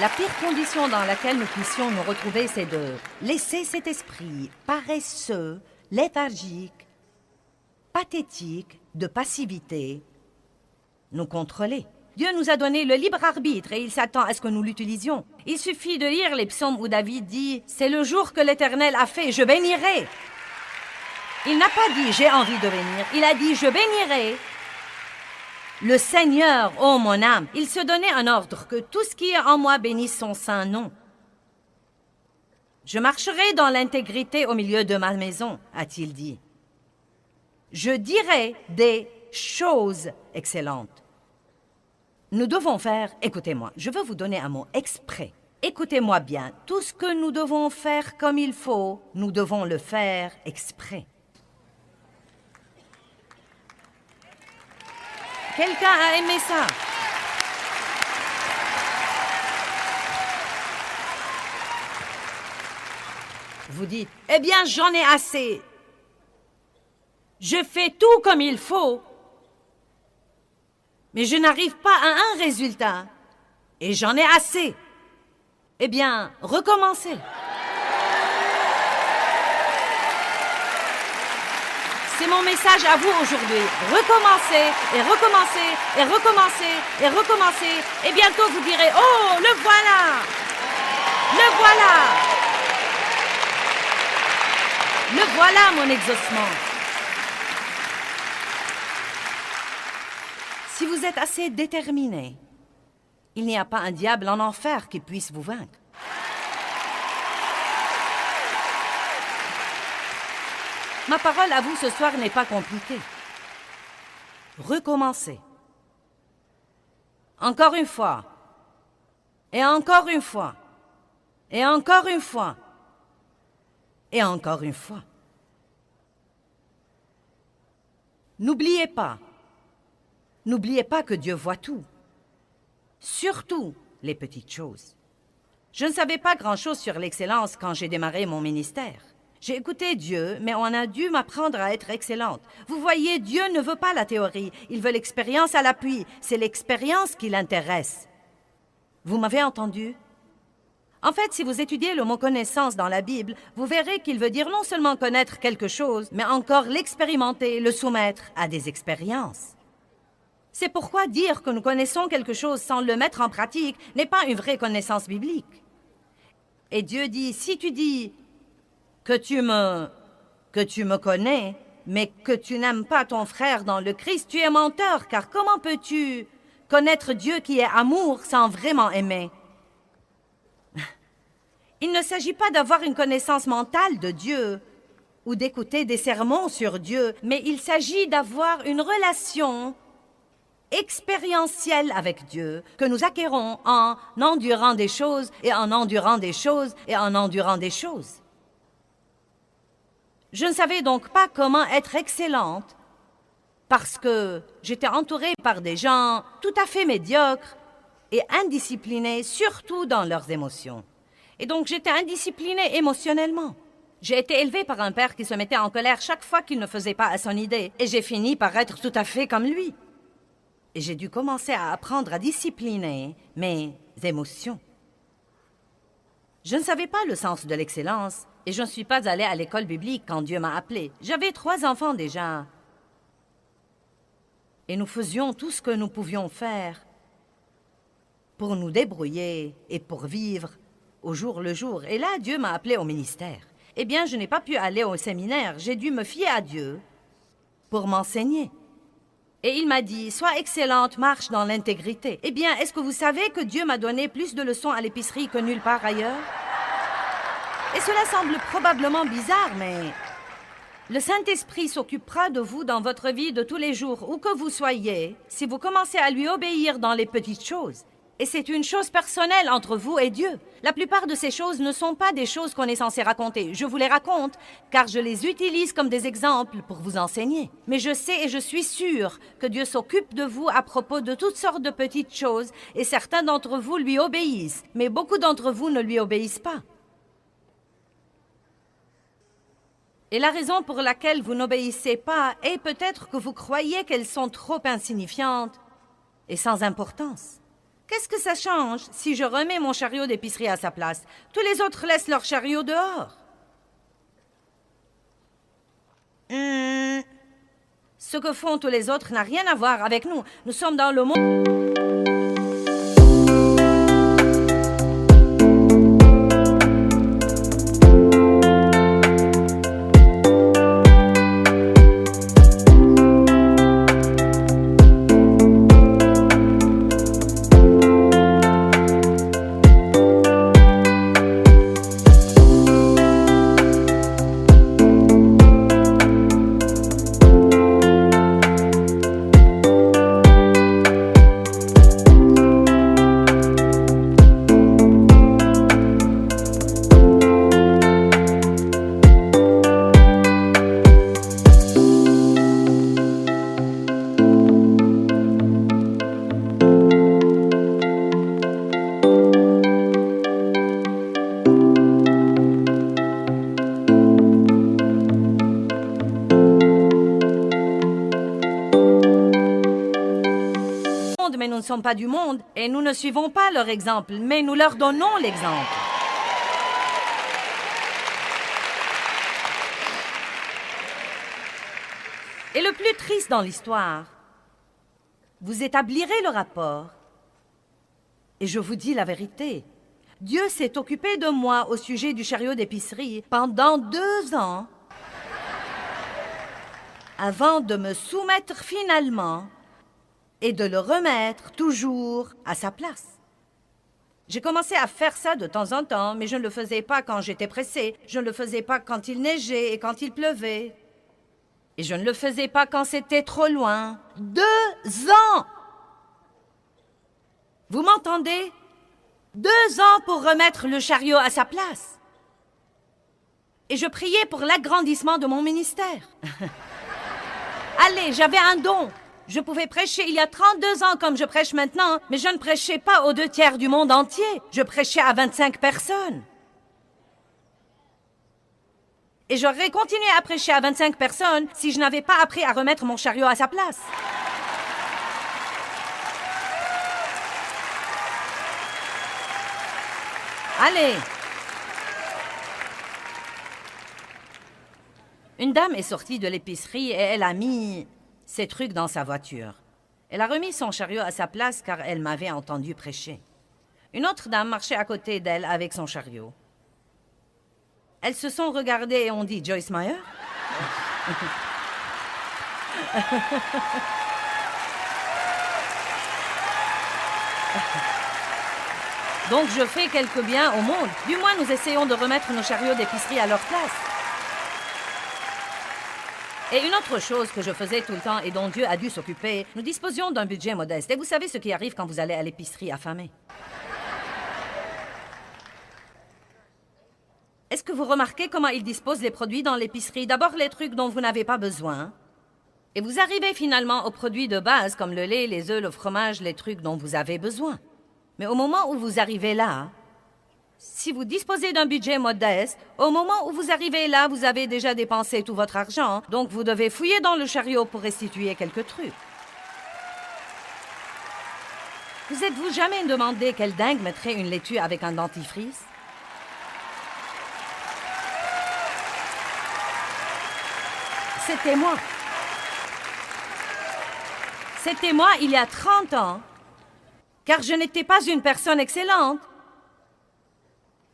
La pire condition dans laquelle nous puissions nous retrouver, c'est de laisser cet esprit paresseux, léthargique, pathétique, de passivité, nous contrôler. Dieu nous a donné le libre arbitre et il s'attend à ce que nous l'utilisions. Il suffit de lire les psaumes où David dit « C'est le jour que l'Éternel a fait, je bénirai ». Il n'a pas dit « J'ai envie de bénir », il a dit « Je bénirai ». Le Seigneur, ô mon âme, il se donnait un ordre que tout ce qui est en moi bénisse son saint nom. Je marcherai dans l'intégrité au milieu de ma maison, a-t-il dit. Je dirai des choses excellentes. Nous devons faire, écoutez-moi, je veux vous donner un mot exprès. Écoutez-moi bien, tout ce que nous devons faire comme il faut, nous devons le faire exprès. Quelqu'un a aimé ça? Vous dites, eh bien, j'en ai assez. Je fais tout comme il faut, mais je n'arrive pas à un résultat. Et j'en ai assez. Eh bien, recommencez. C'est mon message à vous aujourd'hui. Recommencez, et recommencez, et recommencez, et recommencez. Et bientôt vous direz, oh, le voilà! Le voilà! Le voilà, mon exaucement. Si vous êtes assez déterminé, il n'y a pas un diable en enfer qui puisse vous vaincre. Ma parole à vous ce soir n'est pas compliquée. Recommencez. Encore une fois. Et encore une fois. Et encore une fois. Et encore une fois. N'oubliez pas que Dieu voit tout. Surtout les petites choses. Je ne savais pas grand-chose sur l'excellence quand j'ai démarré mon ministère. J'ai écouté Dieu, mais on a dû m'apprendre à être excellente. Vous voyez, Dieu ne veut pas la théorie, il veut l'expérience à l'appui. C'est l'expérience qui l'intéresse. Vous m'avez entendu? En fait, si vous étudiez le mot « connaissance » dans la Bible, vous verrez qu'il veut dire non seulement connaître quelque chose, mais encore l'expérimenter, le soumettre à des expériences. C'est pourquoi dire que nous connaissons quelque chose sans le mettre en pratique n'est pas une vraie connaissance biblique. Et Dieu dit, si tu dis que tu me connais, mais que tu n'aimes pas ton frère dans le Christ, tu es menteur, car comment peux-tu connaître Dieu qui est amour sans vraiment aimer? Il ne s'agit pas d'avoir une connaissance mentale de Dieu ou d'écouter des sermons sur Dieu, mais il s'agit d'avoir une relation expérientielle avec Dieu que nous acquérons en endurant des choses et en endurant des choses et en endurant des choses. Je ne savais donc pas comment être excellente parce que j'étais entourée par des gens tout à fait médiocres et indisciplinés, surtout dans leurs émotions. Et donc j'étais indisciplinée émotionnellement. J'ai été élevée par un père qui se mettait en colère chaque fois qu'il ne faisait pas à son idée, et j'ai fini par être tout à fait comme lui. Et j'ai dû commencer à apprendre à discipliner mes émotions. Je ne savais pas le sens de l'excellence, et je ne suis pas allée à l'école biblique quand Dieu m'a appelée. J'avais 3 enfants déjà. Et nous faisions tout ce que nous pouvions faire pour nous débrouiller et pour vivre au jour le jour. Et là, Dieu m'a appelée au ministère. Eh bien, je n'ai pas pu aller au séminaire. J'ai dû me fier à Dieu pour m'enseigner. Et il m'a dit, sois excellente, marche dans l'intégrité. Eh bien, est-ce que vous savez que Dieu m'a donné plus de leçons à l'épicerie que nulle part ailleurs? Et cela semble probablement bizarre, mais le Saint-Esprit s'occupera de vous dans votre vie de tous les jours, où que vous soyez, si vous commencez à lui obéir dans les petites choses. Et c'est une chose personnelle entre vous et Dieu. La plupart de ces choses ne sont pas des choses qu'on est censé raconter. Je vous les raconte, car je les utilise comme des exemples pour vous enseigner. Mais je sais et je suis sûre que Dieu s'occupe de vous à propos de toutes sortes de petites choses, et certains d'entre vous lui obéissent, mais beaucoup d'entre vous ne lui obéissent pas. Et la raison pour laquelle vous n'obéissez pas est peut-être que vous croyez qu'elles sont trop insignifiantes et sans importance. Qu'est-ce que ça change si je remets mon chariot d'épicerie à sa place? Tous les autres laissent leur chariot dehors. Ce que font tous les autres n'a rien à voir avec nous. Nous sommes dans le monde. Mais nous ne sommes pas du monde et nous ne suivons pas leur exemple, mais nous leur donnons l'exemple. Et le plus triste dans l'histoire, vous établirez le rapport. Et je vous dis la vérité, Dieu s'est occupé de moi au sujet du chariot d'épicerie pendant 2 ans avant de me soumettre finalement et de le remettre toujours à sa place. J'ai commencé à faire ça de temps en temps, mais je ne le faisais pas quand j'étais pressée. Je ne le faisais pas quand il neigeait et quand il pleuvait. Et je ne le faisais pas quand c'était trop loin. 2 ans! Vous m'entendez? 2 ans pour remettre le chariot à sa place. Et je priais pour l'agrandissement de mon ministère. Allez, j'avais un don. Je pouvais prêcher il y a 32 ans comme je prêche maintenant, mais je ne prêchais pas aux 2/3 du monde entier. Je prêchais à 25 personnes. Et j'aurais continué à prêcher à 25 personnes si je n'avais pas appris à remettre mon chariot à sa place. Allez. Une dame est sortie de l'épicerie et elle a mis ses trucs dans sa voiture. Elle a remis son chariot à sa place car elle m'avait entendu prêcher. Une autre dame marchait à côté d'elle avec son chariot. Elles se sont regardées et ont dit « Joyce Meyer ?» Donc je fais quelque bien au monde. Du moins, nous essayons de remettre nos chariots d'épicerie à leur place. Et une autre chose que je faisais tout le temps et dont Dieu a dû s'occuper, nous disposions d'un budget modeste. Et vous savez ce qui arrive quand vous allez à l'épicerie affamé. Est-ce que vous remarquez comment ils disposent les produits dans l'épicerie? D'abord les trucs dont vous n'avez pas besoin. Et vous arrivez finalement aux produits de base comme le lait, les œufs, le fromage, les trucs dont vous avez besoin. Mais au moment où vous arrivez là, si vous disposez d'un budget modeste, au moment où vous arrivez là, vous avez déjà dépensé tout votre argent, donc vous devez fouiller dans le chariot pour restituer quelques trucs. Vous êtes-vous jamais demandé quel dingue mettrait une laitue avec un dentifrice? C'était moi. C'était moi il y a 30 ans, car je n'étais pas une personne excellente.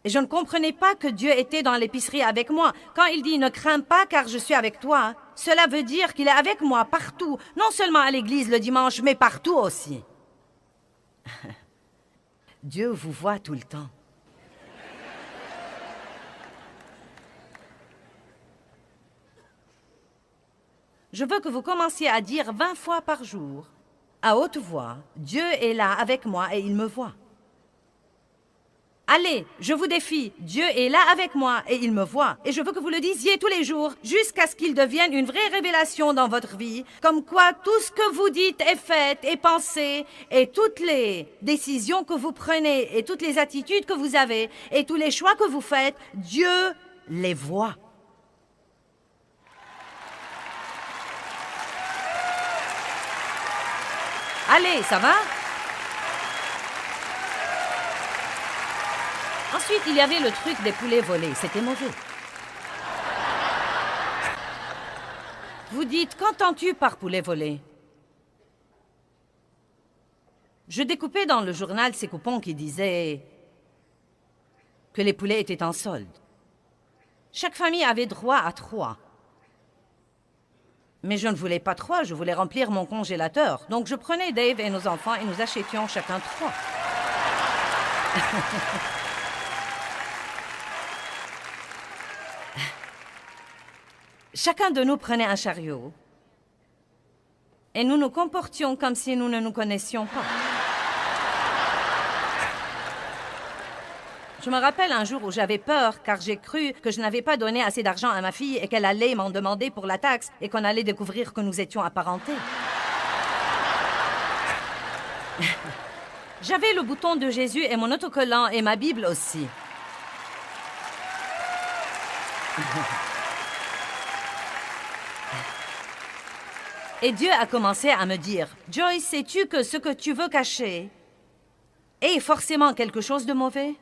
Et je ne comprenais pas que Dieu était dans l'épicerie avec moi. Quand il dit « Ne crains pas car je suis avec toi », cela veut dire qu'il est avec moi partout, non seulement à l'église le dimanche, mais partout aussi. Dieu vous voit tout le temps. Je veux que vous commenciez à dire 20 fois par jour, à haute voix, « Dieu est là avec moi et il me voit ». Allez, je vous défie, Dieu est là avec moi et il me voit. Et je veux que vous le disiez tous les jours jusqu'à ce qu'il devienne une vraie révélation dans votre vie, comme quoi tout ce que vous dites est fait et pensé, et toutes les décisions que vous prenez, et toutes les attitudes que vous avez, et tous les choix que vous faites, Dieu les voit. Allez, ça va? Ensuite, il y avait le truc des poulets volés. C'était mauvais. Vous dites, qu'entends-tu par poulet volé? Je découpais dans le journal ces coupons qui disaient que les poulets étaient en solde. Chaque famille avait droit à 3. Mais je ne voulais pas 3, je voulais remplir mon congélateur. Donc je prenais Dave et nos enfants et nous achetions chacun 3. Chacun de nous prenait un chariot et nous nous comportions comme si nous ne nous connaissions pas. Je me rappelle un jour où j'avais peur car j'ai cru que je n'avais pas donné assez d'argent à ma fille et qu'elle allait m'en demander pour la taxe et qu'on allait découvrir que nous étions apparentés. J'avais le bouton de Jésus et mon autocollant et ma Bible aussi. Et Dieu a commencé à me dire, « Joyce, sais-tu que ce que tu veux cacher est forcément quelque chose de mauvais? »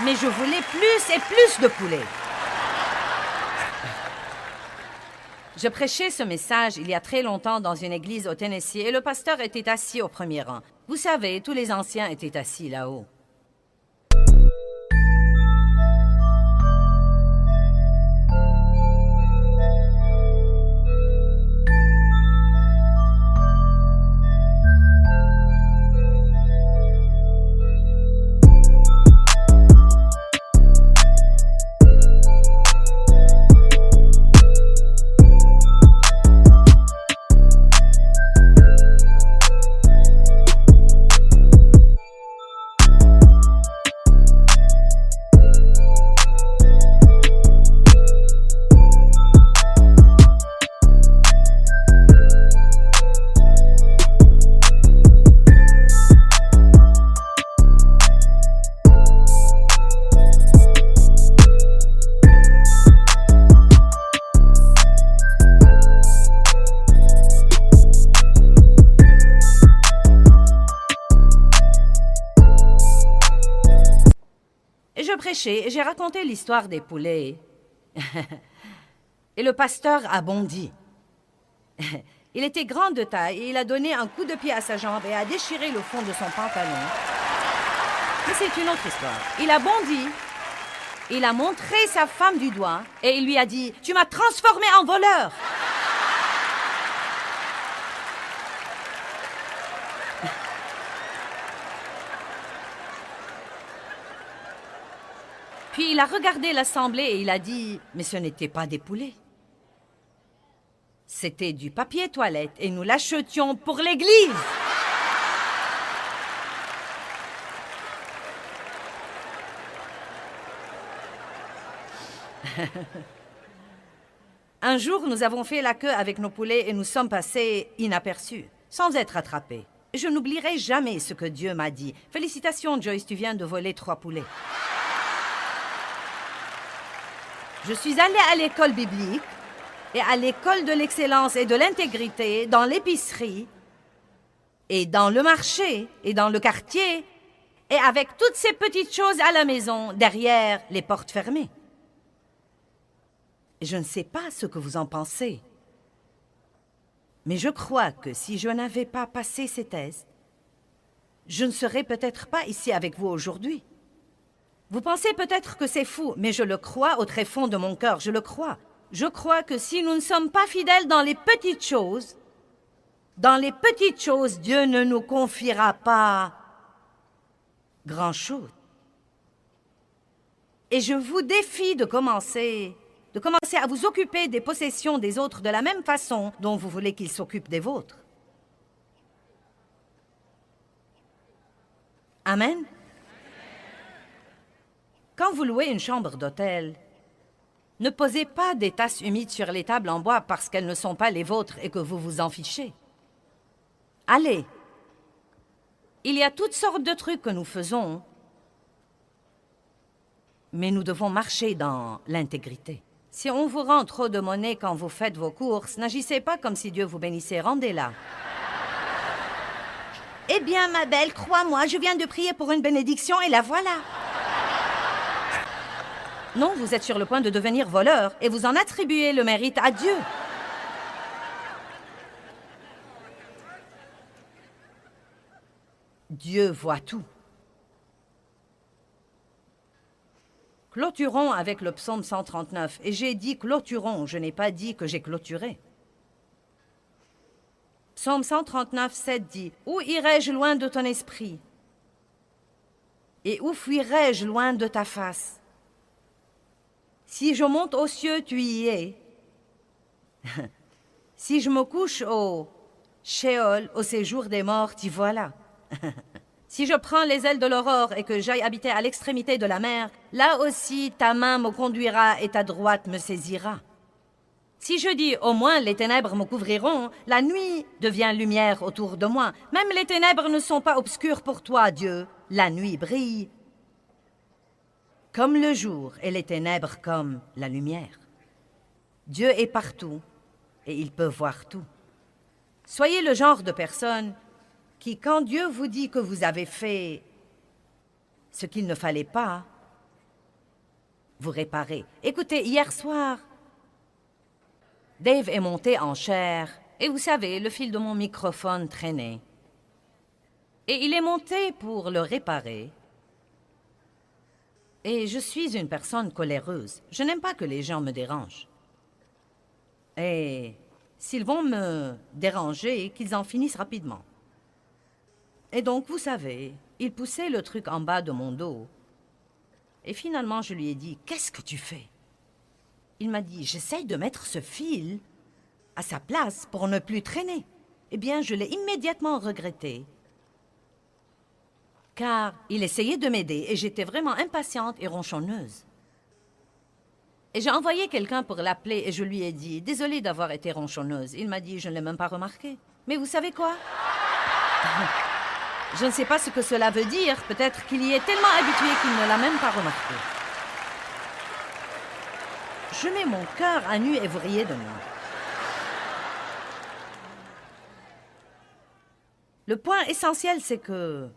Mais je voulais plus et plus de poulets. Je prêchais ce message il y a très longtemps dans une église au Tennessee et le pasteur était assis au premier rang. Vous savez, tous les anciens étaient assis là-haut. Et je prêchais et j'ai raconté l'histoire des poulets. Et le pasteur a bondi. Il était grand de taille et il a donné un coup de pied à sa jambe et a déchiré le fond de son pantalon. Mais c'est une autre histoire. Il a bondi, il a montré sa femme du doigt et il lui a dit « Tu m'as transformé en voleur !» Puis il a regardé l'assemblée et il a dit « Mais ce n'était pas des poulets. C'était du papier toilette et nous l'achetions pour l'église. » Un jour, nous avons fait la queue avec nos poulets et nous sommes passés inaperçus, sans être attrapés. Je n'oublierai jamais ce que Dieu m'a dit. « Félicitations, Joyce, tu viens de voler 3 poulets. » Je suis allée à l'école biblique et à l'école de l'excellence et de l'intégrité, dans l'épicerie, et dans le marché, et dans le quartier, et avec toutes ces petites choses à la maison, derrière les portes fermées. Je ne sais pas ce que vous en pensez, mais je crois que si je n'avais pas passé ces tests, je ne serais peut-être pas ici avec vous aujourd'hui. Vous pensez peut-être que c'est fou, mais je le crois au très fond de mon cœur, je le crois. Je crois que si nous ne sommes pas fidèles dans les petites choses, Dieu ne nous confiera pas grand-chose. Et je vous défie de commencer à vous occuper des possessions des autres de la même façon dont vous voulez qu'ils s'occupent des vôtres. Amen. Quand vous louez une chambre d'hôtel, ne posez pas des tasses humides sur les tables en bois parce qu'elles ne sont pas les vôtres et que vous vous en fichez. Allez. Il y a toutes sortes de trucs que nous faisons, mais nous devons marcher dans l'intégrité. Si on vous rend trop de monnaie quand vous faites vos courses, n'agissez pas comme si Dieu vous bénissait, rendez-la. Eh bien, ma belle, crois-moi, je viens de prier pour une bénédiction et la voilà. Non, vous êtes sur le point de devenir voleur et vous en attribuez le mérite à Dieu. Dieu voit tout. Clôturons avec le psaume 139. Et j'ai dit clôturons, je n'ai pas dit que j'ai clôturé. Psaume 139, 7 dit « Où irai-je loin de ton esprit? Et où fuirai-je loin de ta face? Si je monte aux cieux, tu y es. Si je me couche au Sheol, au séjour des morts, t'y voilà. Si je prends les ailes de l'aurore et que j'aille habiter à l'extrémité de la mer, là aussi ta main me conduira et ta droite me saisira. Si je dis au moins les ténèbres me couvriront, la nuit devient lumière autour de moi. Même les ténèbres ne sont pas obscures pour toi, Dieu. La nuit brille comme le jour et les ténèbres comme la lumière. Dieu est partout et il peut voir tout. Soyez le genre de personne qui, quand Dieu vous dit que vous avez fait ce qu'il ne fallait pas, vous réparez. Écoutez, hier soir, Dave est monté en chair et vous savez, le fil de mon microphone traînait. Et il est monté pour le réparer. Et je suis une personne coléreuse. Je n'aime pas que les gens me dérangent. Et s'ils vont me déranger, qu'ils en finissent rapidement. Et donc, vous savez, il poussait le truc en bas de mon dos. Et finalement, je lui ai dit, « Qu'est-ce que tu fais? » Il m'a dit, « J'essaye de mettre ce fil à sa place pour ne plus traîner. » Eh bien, je l'ai immédiatement regretté. Car il essayait de m'aider et j'étais vraiment impatiente et ronchonneuse. Et j'ai envoyé quelqu'un pour l'appeler et je lui ai dit « Désolée d'avoir été ronchonneuse. » Il m'a dit « Je ne l'ai même pas remarqué. » Mais vous savez quoi? Je ne sais pas ce que cela veut dire. Peut-être qu'il y est tellement habitué qu'il ne l'a même pas remarqué. Je mets mon cœur à nu et vous riez de moi. Le point essentiel, c'est que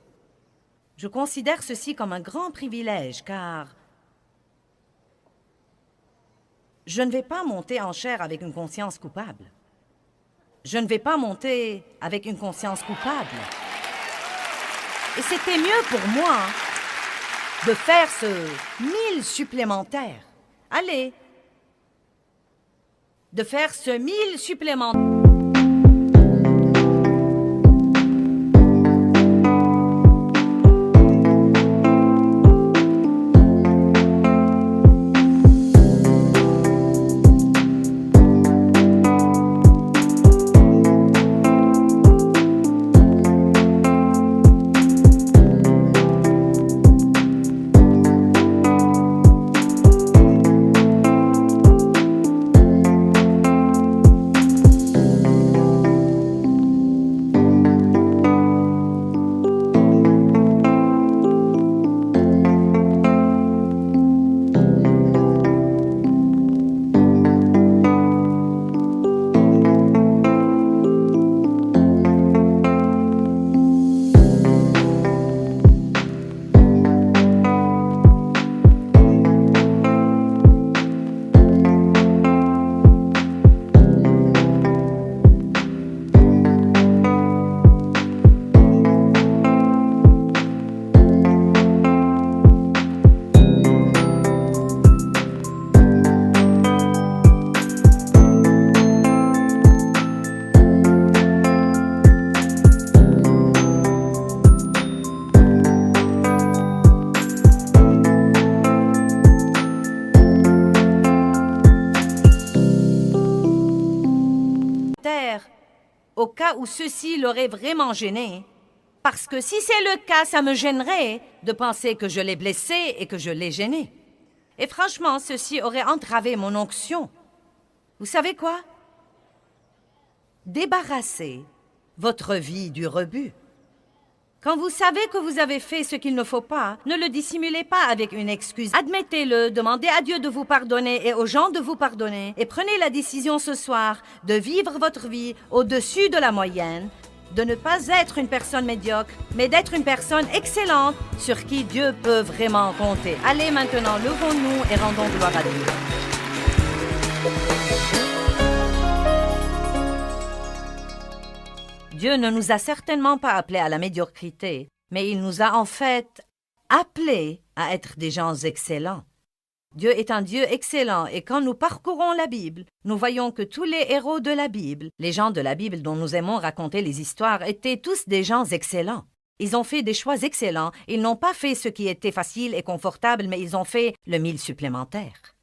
je considère ceci comme un grand privilège, car Je ne vais pas monter en chair avec une conscience coupable. Je ne vais pas monter avec une conscience coupable. Et c'était mieux pour moi de faire ce 1000 supplémentaire. Allez, de faire ce 1000 supplémentaire. Au cas où ceci l'aurait vraiment gêné. Parce que si c'est le cas, ça me gênerait de penser que je l'ai blessé et que je l'ai gêné. Et franchement, ceci aurait entravé mon onction. Vous savez quoi? Débarrassez votre vie du rebut. Quand vous savez que vous avez fait ce qu'il ne faut pas, ne le dissimulez pas avec une excuse. Admettez-le, demandez à Dieu de vous pardonner et aux gens de vous pardonner. Et prenez la décision ce soir de vivre votre vie au-dessus de la moyenne, de ne pas être une personne médiocre, mais d'être une personne excellente sur qui Dieu peut vraiment compter. Allez maintenant, levons-nous et rendons gloire à Dieu. Dieu ne nous a certainement pas appelés à la médiocrité, mais il nous a en fait appelés à être des gens excellents. Dieu est un Dieu excellent et quand nous parcourons la Bible, nous voyons que tous les héros de la Bible, les gens de la Bible dont nous aimons raconter les histoires, étaient tous des gens excellents. Ils ont fait des choix excellents, ils n'ont pas fait ce qui était facile et confortable, mais ils ont fait le 1000 supplémentaire.